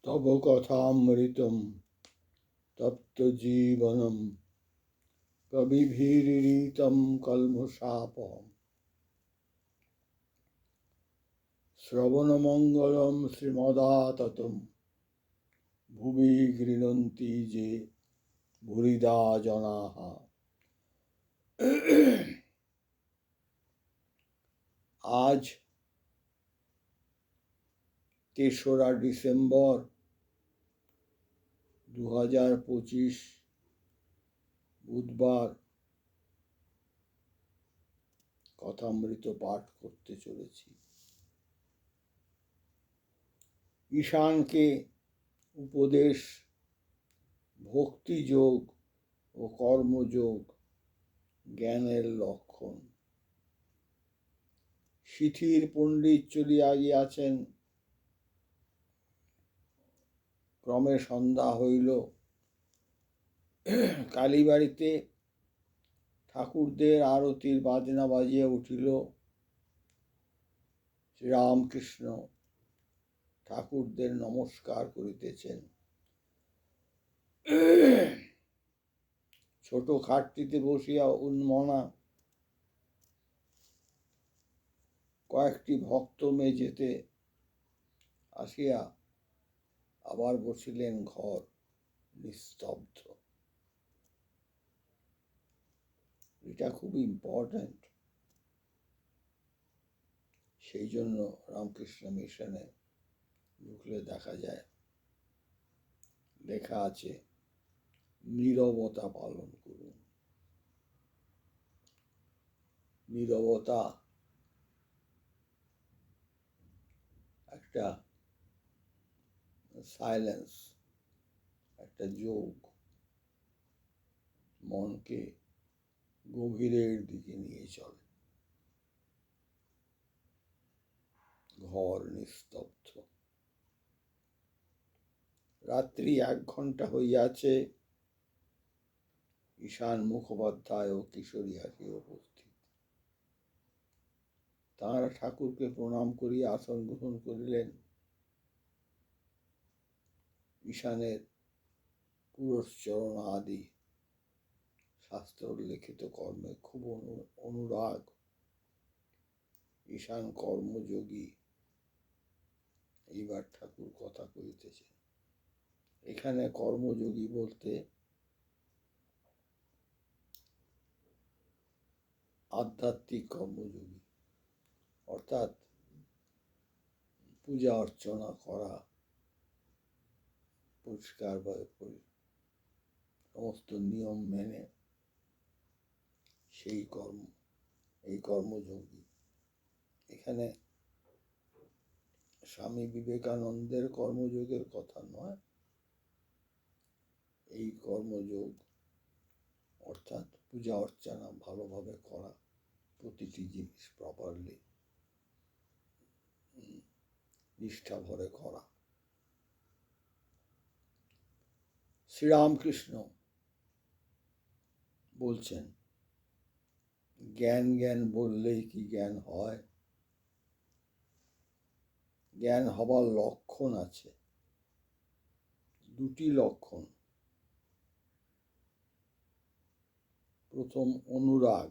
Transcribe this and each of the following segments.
তব কথামৃতম তপ্ত জীবনম কবিভিরীতম কলমশাপহম শ্রবণমঙ্গলম শ্রীমদাততম ভুবি গৃহন্তি যে ভুরিদা জনাঃ। আজ ৩রা ডিসেম্বর ২০২৫ বুধবার কথামৃত পাঠ করতে চলেছি। ঈশানকে উপদেশ ভক্তিযোগ ও কর্মযোগ জ্ঞানের লক্ষণ। সিথির পণ্ডিত চলিয়া গিয়াছেন, ক্রমে সন্ধ্যা হইল। কালীবাড়িতে ঠাকুরদের আরতির বাজনা বাজিয়া উঠিল। শ্রীরামকৃষ্ণ ঠাকুরদের নমস্কার করিতেছেন। ছোট খাটটিতে বসিয়া উন্মনা কয়েকটি ভক্ত মেঝেতে আসিয়া আবার বসিলেন। ঘর নিস্তব্ধ। এটা খুব ইম্পর্ট্যান্ট। সেই জন্য রামকৃষ্ণ মিশনে ঢুকলে দেখা যায় লেখা আছে নীরবতা পালন করুন। নীরবতা একটা সাইলেন্স, একটা যোগ, মনকে গভীরের দিকে নিয়ে চলে। ঘর নিস্তব্ধ। রাত্রি ১ ঘণ্টা হইয়াছে। ঈশান মুখোপাধ্যায় ও কিশোরী আসিয়া উপস্থিত। তাঁরা ঠাকুরকে প্রণাম করিয়া আসন গ্রহণ করিলেন। ঈশানের পুরশ্চরণ আদি শাস্ত্র লিখিত কর্মে খুব অনুরাগ। ঈশান কর্মযোগী। এইবার ঠাকুর কথা কইতেছেন। এখানে কর্মযোগী বলতে আধ্যাত্মিক কর্মযোগী, অর্থাৎ পূজা অর্চনা করা, পরিষ্কারভাবে সমস্ত নিয়ম মেনে সেই কর্ম, এই কর্মযোগী। এখানে স্বামী বিবেকানন্দের কর্মযোগের কথা নয়। এই কর্মযোগ অর্থাৎ পূজা অর্চনা ভালোভাবে করা, প্রতিটি জিনিস প্রপারলি নিষ্ঠা ভরে করা। শ্রীরামকৃষ্ণ বলছেন, জ্ঞান জ্ঞান বললেই কি জ্ঞান হয়? জ্ঞান হবার লক্ষণ আছে, 2টি লক্ষণ। প্রথম অনুরাগ,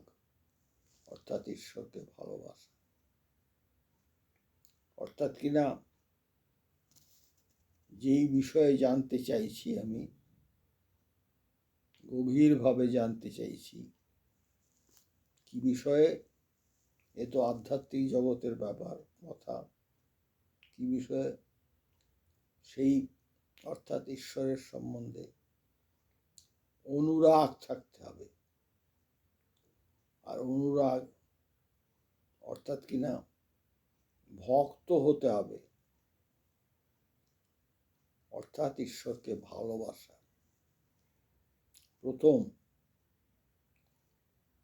অর্থাৎ ঈশ্বরকে ভালোবাসা। অর্থাৎ কিনা যেই বিষয়ে জানতে চাইছি, আমি গভীরভাবে জানতে চাইছি, কি বিষয়ে? এ তো আধ্যাত্মিক জগতের ব্যাপার কথা। কি বিষয়ে? সেই অর্থাৎ ঈশ্বরের সম্বন্ধে অনুরাগ থাকতে হবে। আর অনুরাগ অর্থাৎ কিনা ভক্ত হতে হবে, অর্থাৎ ঈশ্বরকে ভালোবাসা। প্রথম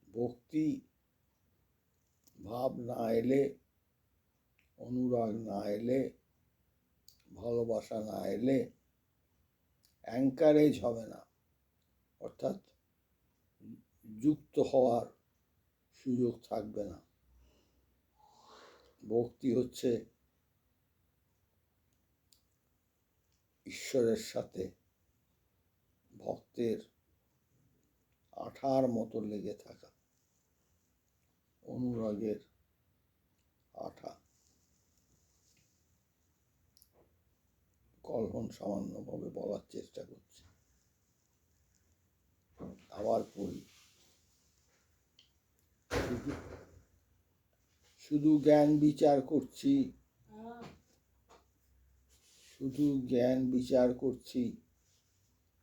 ভক্তি ভাব না এলে, অনুরাগ না এলে, ভালোবাসা না এলে অ্যাঙ্কারেজ হবে না, অর্থাৎ যুক্ত হওয়ার সুযোগ থাকবে না। ভক্তি হচ্ছে ঈশ্বরের সাথে ভক্তের আঠার মতো লেগে থাকা, অনুরাগের আঠা। কলহন সামান্যভাবে বলার চেষ্টা করছি, আবার পড়ি। শুধু জ্ঞান বিচার করছি, শুধু জ্ঞান বিচার করছি,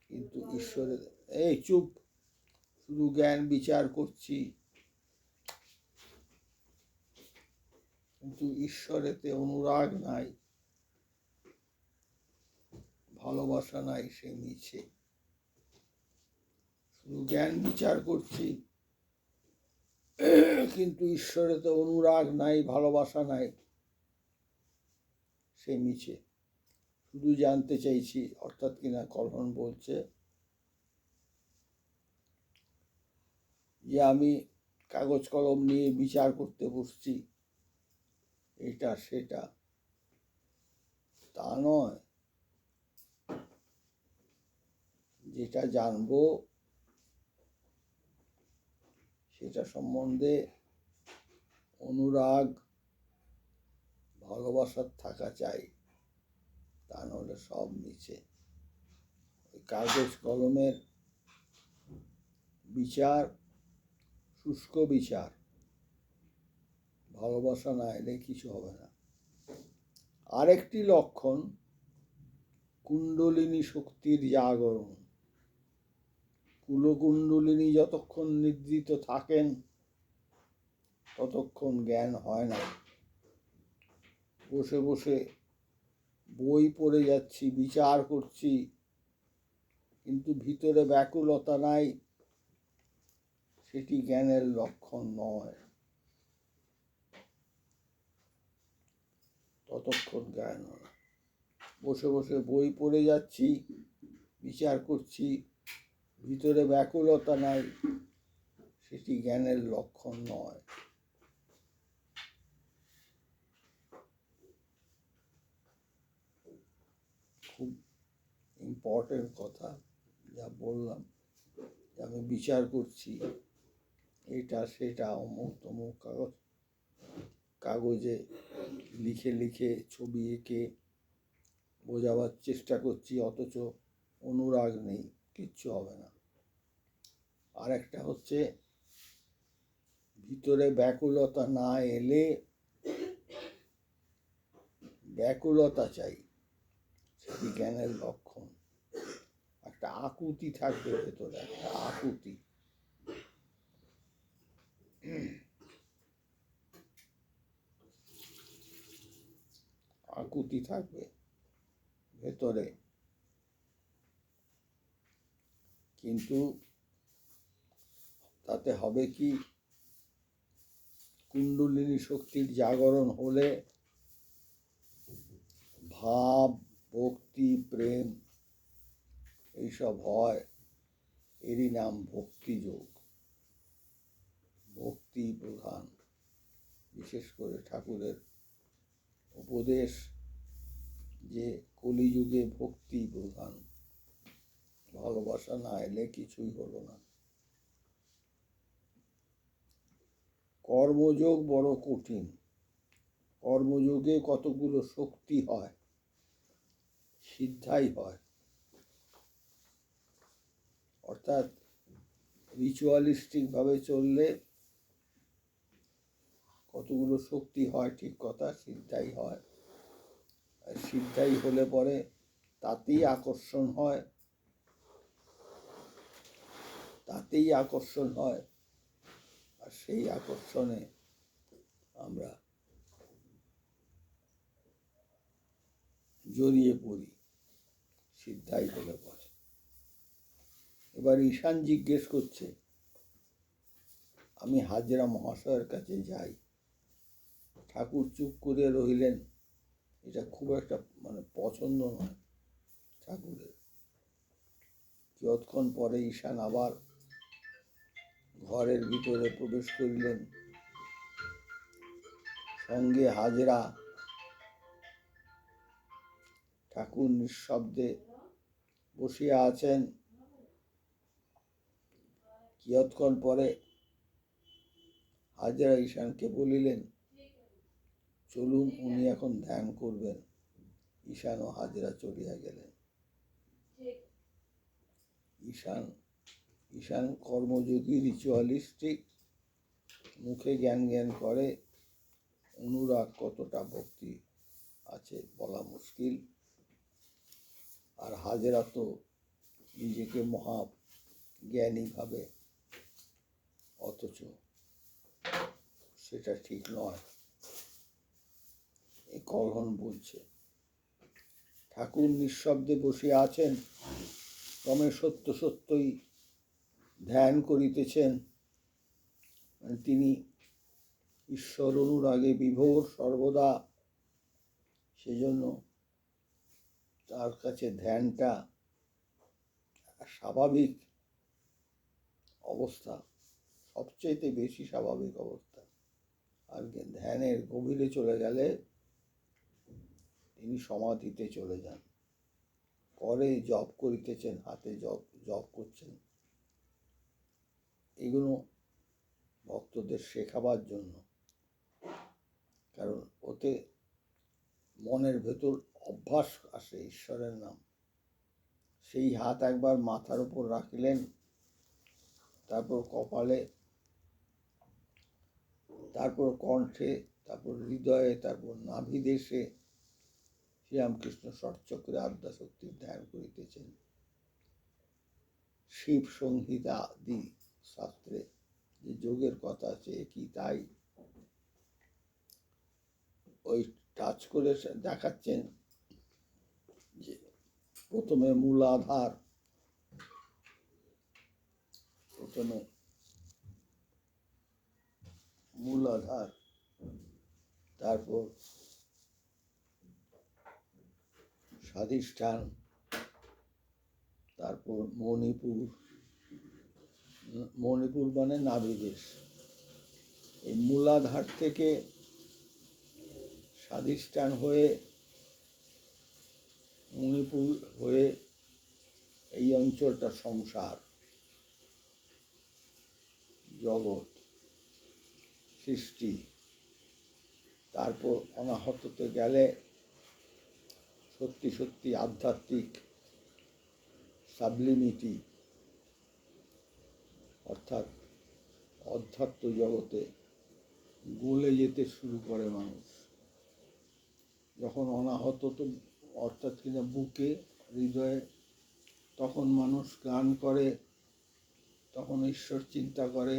কিন্তু ঈশ্বরের এই চুপ, শুধু জ্ঞান বিচার করছি, কিন্তু ঈশ্বরেতে অনুরাগ নাই, ভালোবাসা নাই, সে মিছে। শুধু জ্ঞান বিচার করছি, কিন্তু ঈশ্বরেতে অনুরাগ নাই, ভালোবাসা নাই, সে মিছে। শুধু জানতে চাইছি, অর্থাৎ কিনা কলহন বলছে যে আমি কাগজ কলম নিয়ে বিচার করতে বসছি, এটা সেটা, তা নয়। যেটা জানবো সেটা সম্বন্ধে অনুরাগ, ভালোবাসা থাকা চাই, তা নাহলে সব মিছে। কাগজ কলমের বিচার শুষ্ক বিচার, ভালোবাসা না এলে কিছু হবে না। আরেকটি লক্ষণ কুণ্ডলিনী শক্তির জাগরণ। কুলকুণ্ডলিনী যতক্ষণ নিদ্রিত থাকেন ততক্ষণ জ্ঞান হয় না। বসে বসে বই পড়ে যাচ্ছি, বিচার করছি, কিন্তু ভিতরে ব্যাকুলতা নাই, সেটি জ্ঞানের লক্ষণ নয়। ততক্ষণ জ্ঞান হয়। বসে বসে বই পড়ে যাচ্ছি, বিচার করছি, ভিতরে ব্যাকুলতা নাই, সেটি জ্ঞানের লক্ষণ নয়। খুব ইম্পর্টেন্ট কথা যা বললাম, আমি বিচার করছি, এটা সেটা, অমুক তমুক কাগজে লিখে লিখে ছবি এঁকে বোঝাবার চেষ্টা করছি, অথচ অনুরাগ নেই, কিচ্ছু হবে না। আর একটা হচ্ছে ভিতরে ব্যাকুলতা না এলে, ব্যাকুলতা চাই, সেটি জ্ঞানের লক্ষণ। একটা আকুতি থাকবে ভেতরে, একটা আকুতি। আকুতি থাকবে ভেতরে, কিন্তু তাতে হবে কি, কুণ্ডলিনী শক্তির জাগরণ হলে ভাব, ভক্তি, প্রেম এইসব হয়, এরই নাম ভক্তিযোগ। ভক্তি প্রধান, বিশেষ করে ঠাকুরের উপদেশ যে কলিযুগে ভক্তি প্রধান, ভালোবাসা না এলে কিছুই হলো না। কর্মযোগ বড় কঠিন। কর্মযোগে কতগুলো শক্তি হয়, সিদ্ধাই হয়, অর্থাৎ রিচুয়ালিস্টিক ভাবে চললে কতগুলো শক্তি হয়, ঠিক কথা, সিদ্ধাই হয়। আর সিদ্ধাই হলে পরে তাতেই আকর্ষণ হয়, তাতেই আকর্ষণ হয়, আর সেই আকর্ষণে আমরা জড়িয়ে পড়ি, সিদ্ধাই হলে পরে। এবার ঈশান জিজ্ঞেস করছে, আমি হাজরা মহাশয়ের কাছে যাই। ঠাকুর চুপ করে রইলেন, এটা খুব একটা পছন্দ নয় ঠাকুরের। যতক্ষণ পরে ঈশান আবার ঘরের ভিতরে প্রবেশ করিলেন, সঙ্গে হাজরা। ঠাকুর নিঃশব্দে বসিয়া আছেন। কিয়ৎক্ষণ পরে হাজরা ঈশানকে বলিলেন, চলুন, উনি এখন ধ্যান করবেন। ঈশান ও হাজরা চলিয়া গেলেন। ঈশান কর্মযোগী, রিচুয়ালিস্টিক, মুখে জ্ঞান জ্ঞান করে। অনুরাগ কতটা ভক্তি আছে বলা মুশকিল। আর হাজরা তো নিজেকে মহা জ্ঞানী ভাবে, অথচ সেটা ঠিক নয়। এই কলহন বলছে। ঠাকুর নিঃশব্দে বসিয়া আছেন, ক্রমে সত্য সত্যই ধ্যান করিতেছেন। তিনি ঈশ্বর অনুরাগে বিভোর সর্বদা। সেজন্য তার কাছে ধ্যানটা স্বাভাবিক অবস্থা, সবচেয়ে বেশি স্বাভাবিক অবস্থা। আর ধ্যানের গভীরে চলে গেলে তিনি সমাধিতে চলে যান। করে জপ করিতেছেন, হাতে জপ করছেন। এগুলো ভক্তদের শেখাবার জন্য, কারণ ওতে মনের ভেতর অভ্যাস আসে ঈশ্বরের নাম। সেই হাত একবার মাথার উপর রাখিলেন, তারপর কপালে, তারপর কণ্ঠে, তারপর হৃদয়ে, তারপর নাভিদেশে শ্রীরামকৃষ্ণ ষটচক্রে আদ্যাশক্তির ধ্যান করিতেছেন। শিব সংহিতা আদি শাস্ত্রে যে যোগের কথা আছে কি তাই। ওই টাচ করে দেখাচ্ছেন যে প্রথমে মূলাধার, তারপর স্বাধিষ্ঠান, তারপর মণিপুর মানে নাভিদেশ। এই মূলাধার থেকে স্বাধিষ্ঠান হয়ে মণিপুর হয়ে এই অঞ্চলটা সংসার, জগৎ, সৃষ্টি। তারপর অনাহততে গেলে সত্যি সত্যি আধ্যাত্মিক সাবলিমিটি, অর্থাৎ অধ্যাত্ম জগতে গলে যেতে শুরু করে মানুষ। যখন অনাহত, তো অর্থাৎ কিনা বুকে, হৃদয়ে, তখন মানুষ গান করে, তখন ঈশ্বর চিন্তা করে,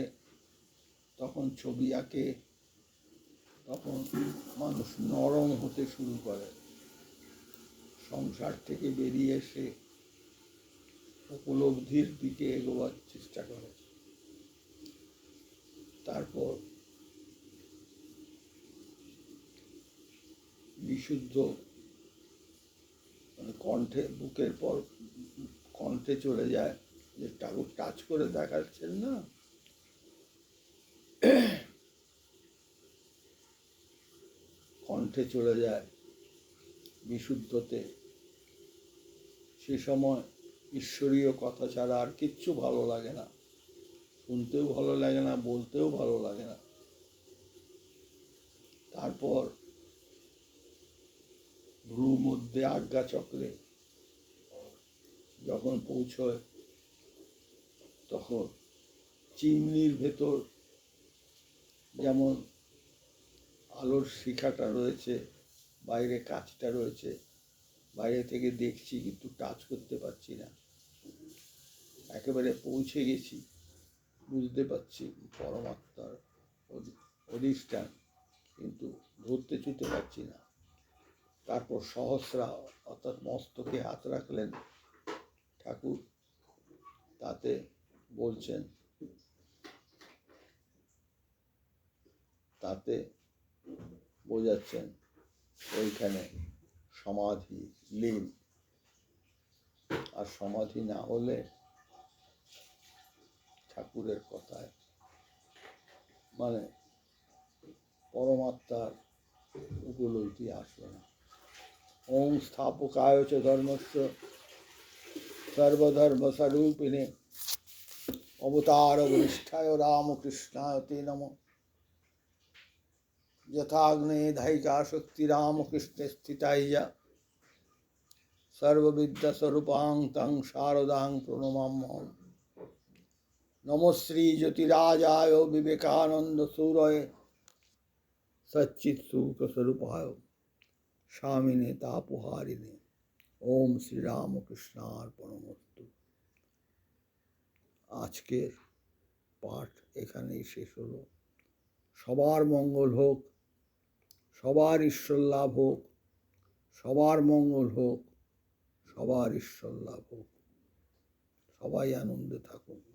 তখন ছবি আঁকে, তখন মানুষ নরম হতে শুরু করে। সংসার থেকে বেরিয়ে এসে উপলব্ধির দিকে এগোবার চেষ্টা করে। তারপর বিশুদ্ধ মানে কণ্ঠে, বুকের পর কণ্ঠে চলে যায়। যে ঠাকুর টাচ করে দেখাচ্ছেন না, কণ্ঠে চলে যায় বিশুদ্ধতে। সে সময় ঈশ্বরীয় কথা ছাড়া আর কিচ্ছু ভালো লাগে না, শুনতেও ভালো লাগে না, বলতেও ভালো লাগে না। তারপর ভ্রু মধ্যে আজ্ঞাচক্রে যখন পৌঁছয়, তখন চিমনির ভেতর যেমন আলোর শিখাটা রয়েছে, বাইরে কাঁচটা রয়েছে, বাইরে থেকে দেখছি কিন্তু টাচ করতে পারছি না। একেবারে পৌঁছে গেছি, বুঝতে পারছি পরমাত্মার অধিষ্ঠান, কিন্তু ধরতে ছুতে পারছি না। তারপর সহস্রা অর্থাৎ মস্তকে হাত রাখলেন ঠাকুর, তাতে বলছেন, তাতে বোঝাচ্ছেন ওইখানে সমাধি লীন। আর সমাধি না হলে ঠাকুরের কথায় মানে পরমাত্মার উপলব্ধি আসবে না। ওং স্থাপকায় চ ধর্মস্য সর্বধর্মস্বরূপিণে অবতার বরিষ্ঠায় রামকৃষ্ণায় তে নমঃ। যথাগ্নে ধায়িকা শক্তি রামকৃষ্ণে স্থিতাইয়া সর্ববিদ্যাস্বরূপাং তং শারদাং প্রণমাম্যহম। নমঃ শ্রী জ্যোতিরাজায় বিবেকানন্দ সূরয়ে সচ্চিৎ সুখ স্বরূপায় স্বামিনে তাপহারিণে। ওম শ্রী রামকৃষ্ণার্পণমস্তু। আজকের পাঠ এখানেই শেষ হলো। সবার মঙ্গল হোক, সবার ঈশ্বর লাভ হোক, সবার মঙ্গল হোক, সবার ঈশ্বর লাভ হোক, সবাই আনন্দে থাকুন।